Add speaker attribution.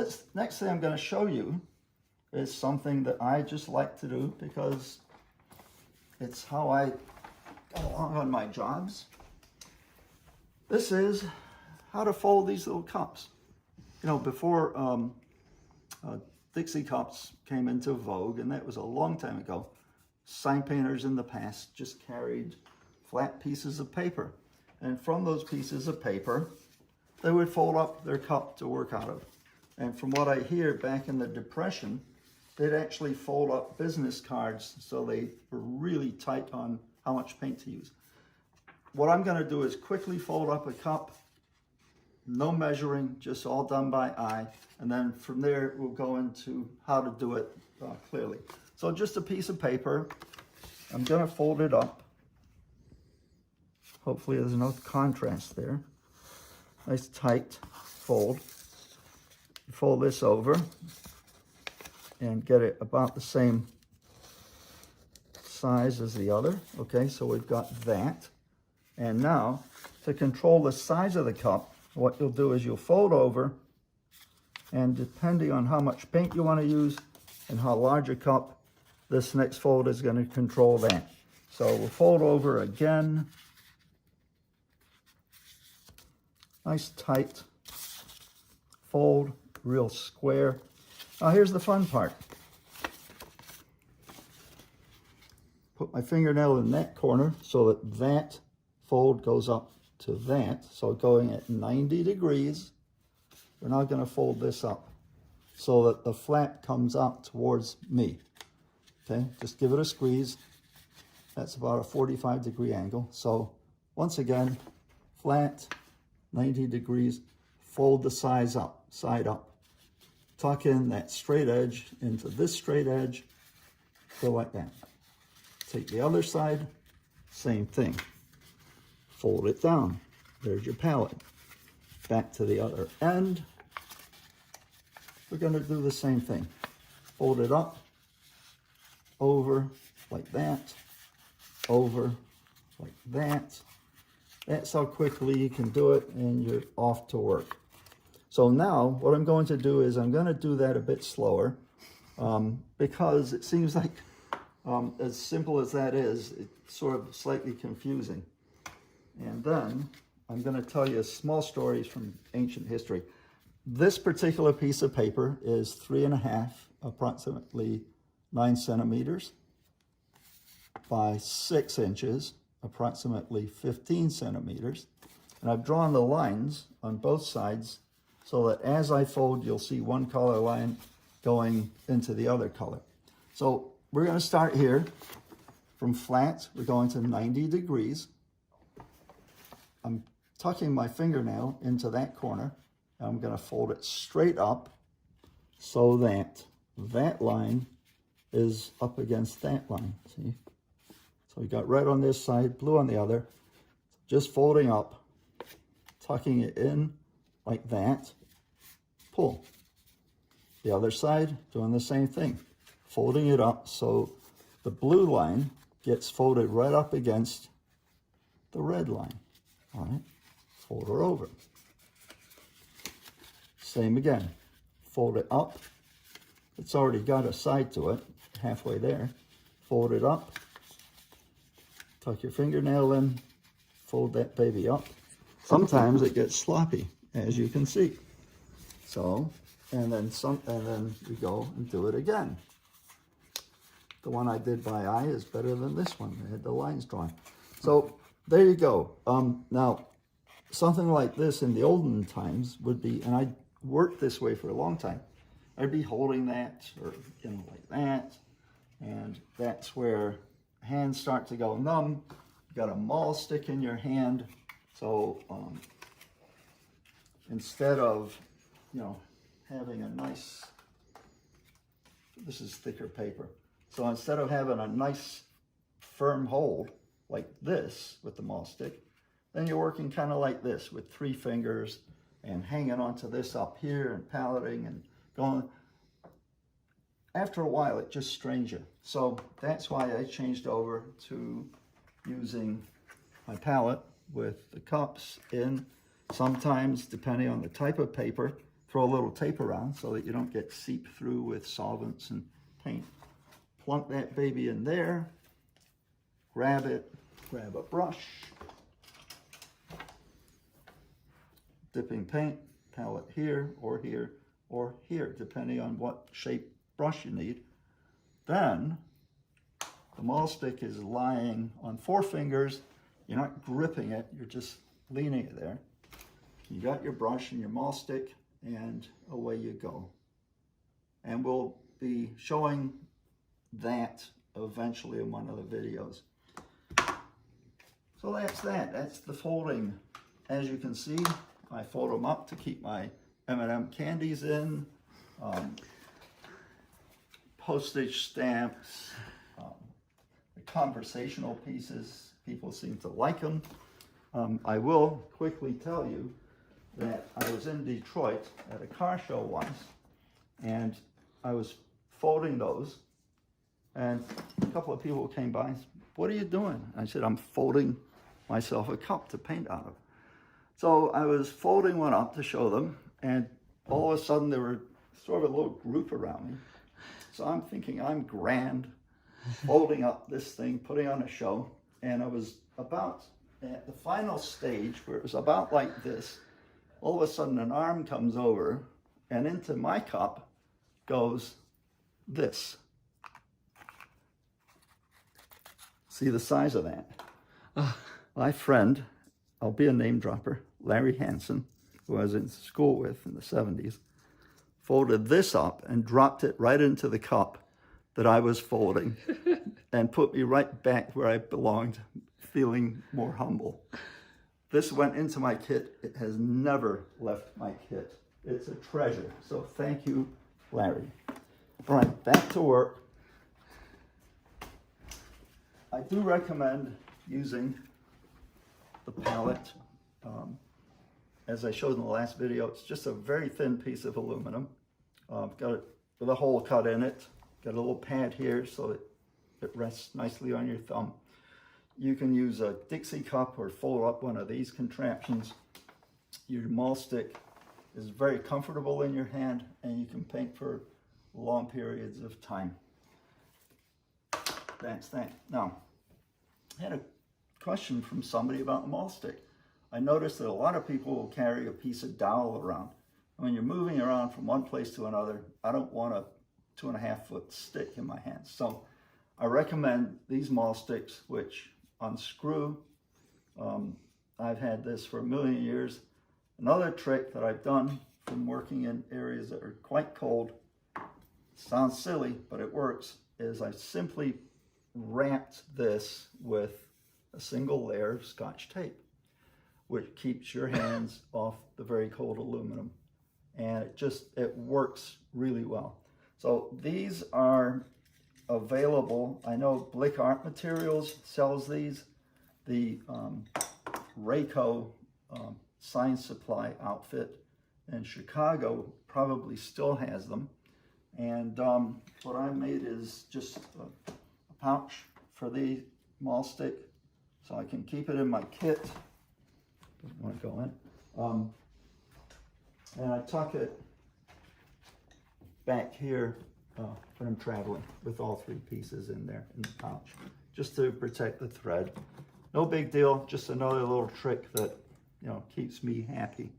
Speaker 1: this next thing I'm going to show you is something that I just like to do because it's how I go along on my jobs. This is how to fold these little cups. You know, before Dixie cups came into vogue, and that was a long time ago, sign painters in the past just carried flat pieces of paper. And from those pieces of paper, they would fold up their cup to work out of. And from what I hear, back in the Depression, they'd actually fold up business cards so they were really tight on how much paint to use. What I'm going to do is quickly fold up a cup, no measuring, just all done by eye. And then from there, we'll go into how to do it clearly. So just a piece of paper, I'm going to fold it up. Hopefully there's no contrast there. Nice tight fold. Fold this over and get it about the same size as the other. Okay, so we've got that. And now, to control the size of the cup, what you'll do is you'll fold over, and depending on how much paint you want to use and how large a cup, this next fold is going to control that. So we'll fold over again. Nice tight fold, real square. Now here's the fun part. Put my fingernail in that corner so that that fold goes up to that. So going at 90 degrees, we're now going to fold this up so that the flap comes up towards me. Okay, just give it a squeeze. That's about a 45-degree angle. So once again, flat, 90 degrees, fold the side up. Tuck in that straight edge into this straight edge, go like that. Take the other side, same thing. Fold it down. There's your palette. Back to the other end. We're going to do the same thing. Fold it up, over like that, over like that. That's how quickly you can do it, and you're off to work. So now what I'm going to do is I'm going to do that a bit slower because it seems like as simple as that is, it's sort of slightly confusing. And then I'm going to tell you small stories from ancient history. This particular piece of paper is 3.5, approximately 9 centimeters by 6 inches, approximately 15 centimeters. And I've drawn the lines on both sides so that as I fold, you'll see one color line going into the other color. So we're going to start here from flat. We're going to 90 degrees. I'm tucking my fingernail into that corner. And I'm going to fold it straight up so that that line is up against that line. See? So we got red on this side, blue on the other. Just folding up, tucking it in like that, pull. The other side, doing the same thing. Folding it up so the blue line gets folded right up against the red line. All right, fold her over. Same again, fold it up. It's already got a side to it, halfway there. Fold it up, tuck your fingernail in, fold that baby up. Sometimes it gets sloppy, as you can see. So, and then we go and do it again. The one I did by eye is better than this one. I had the lines drawn. So there you go. Now, something like this in the olden times would be, and I worked this way for a long time, I'd be holding that, or like that, and that's where hands start to go numb. You got a mahl stick in your hand, so instead of, having a nice, this is thicker paper, so instead of having a nice firm hold like this with the mahl stick, then you're working kind of like this with 3 fingers and hanging onto this up here and paleting and going. After a while, it just strains you. So that's why I changed over to using my palette with the cups in. Sometimes, depending on the type of paper, throw a little tape around so that you don't get seep through with solvents and paint. Plunk that baby in there, grab it, grab a brush, dipping paint, palette here, or here, or here, depending on what shape brush you need. Then the mahl stick is lying on 4 fingers. You're not gripping it, you're just leaning it there. You got your brush and your mahl stick, and away you go. And we'll be showing that eventually in one of the videos. So that's that. That's the folding. As you can see, I fold them up to keep my M&M candies in, postage stamps, the conversational pieces. People seem to like them. I will quickly tell you that I was in Detroit at a car show once, and I was folding those, and a couple of people came by and said, "What are you doing?" I said, "I'm folding myself a cup to paint out of." So I was folding one up to show them, and all of a sudden there were sort of a little group around me. So I'm thinking I'm grand, folding up this thing, putting on a show, and I was about at the final stage where it was about like this. All of a sudden an arm comes over, and into my cup goes this. See the size of that? My friend, I'll be a name dropper, Larry Hansen, who I was in school with in the 70s, folded this up and dropped it right into the cup that I was folding and put me right back where I belonged, feeling more humble. This went into my kit. It has never left my kit. It's a treasure. So thank you, Larry. All right, back to work. I do recommend using the palette. As I showed in the last video, it's just a very thin piece of aluminum. Got it with a hole cut in it. Got a little pad here so that it rests nicely on your thumb. You can use a Dixie cup or fold up one of these contraptions. Your mahl stick is very comfortable in your hand, and you can paint for long periods of time. That's that. Now, I had a question from somebody about the mahl stick. I noticed that a lot of people will carry a piece of dowel around. When you're moving around from one place to another, I don't want a 2.5-foot stick in my hands. So I recommend these mahl sticks, which unscrew. I've had this for a million years. Another trick that I've done from working in areas that are quite cold, sounds silly, but it works, is I simply wrapped this with a single layer of Scotch tape, which keeps your hands off the very cold aluminum. And it works really well. So these are available. I know Blick Art Materials sells these. The Rayco Science Supply outfit in Chicago probably still has them. And what I made is just a pouch for the mahl stick, so I can keep it in my kit. Doesn't want to go in. And I tuck it back here when I'm traveling with all 3 pieces in there in the pouch, just to protect the thread. No big deal, just another little trick that, keeps me happy.